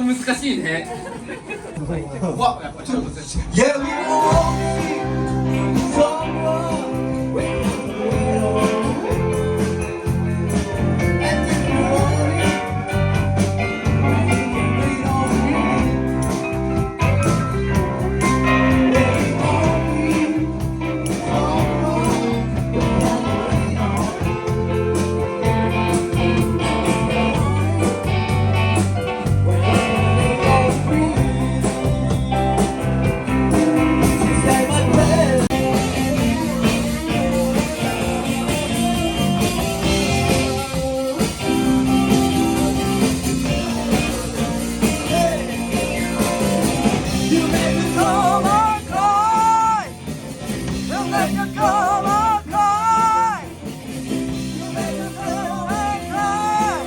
難しいね。わ、やっぱりちょっと難しい。Yeah, we all need someone when we're alone. And in the morning, we can wait on him. We all need someone to wait on. When we all free. Say my prayer. You make me come and cry. You make me come and cry. You make me come and cry.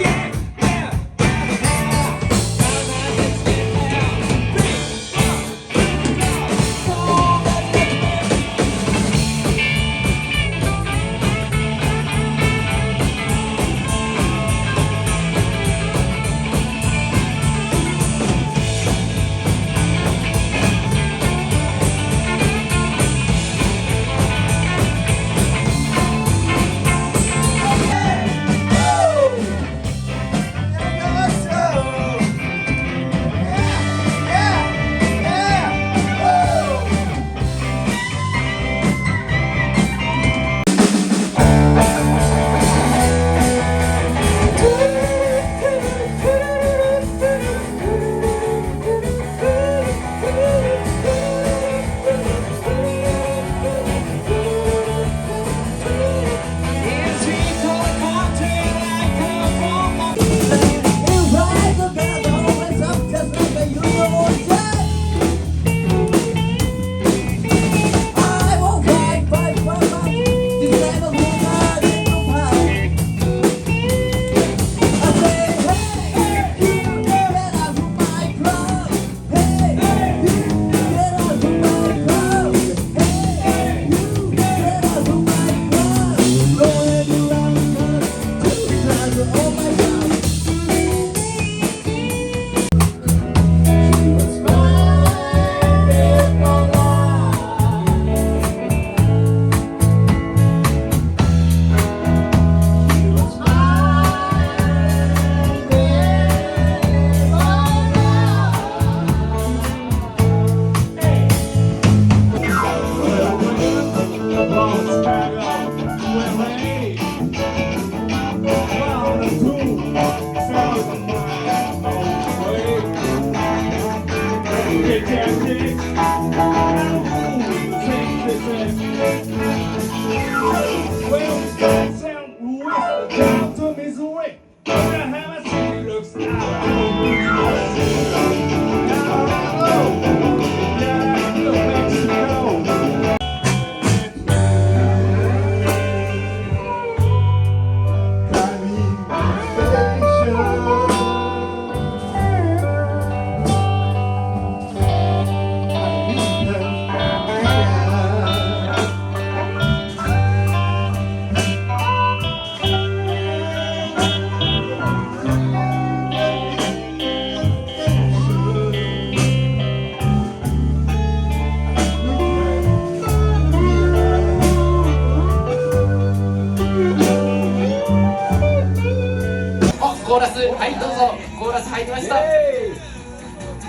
Yeah. コーラス、はいどうぞ。コーラス入りました。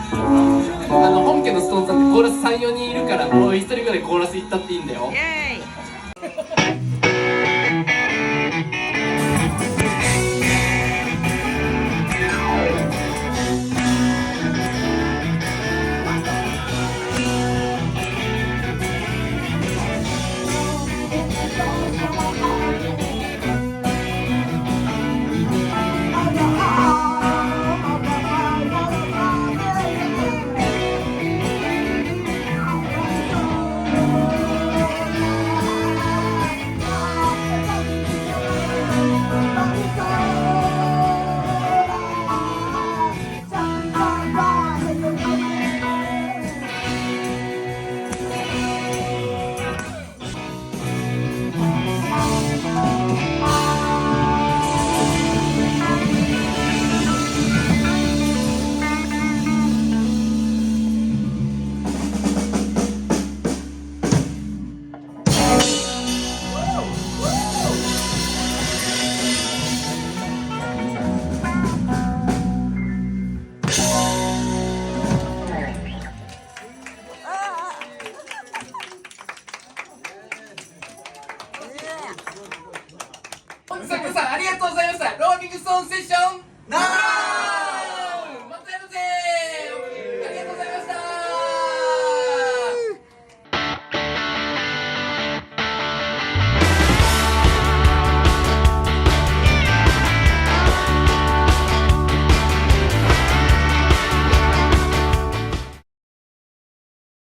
本家のストーンさんってコーラス3、4人いるから、もう1人ぐらいコーラス行ったっていいんだよ。イエーイ。本作さんありがとうございました。ローリングストーンセッション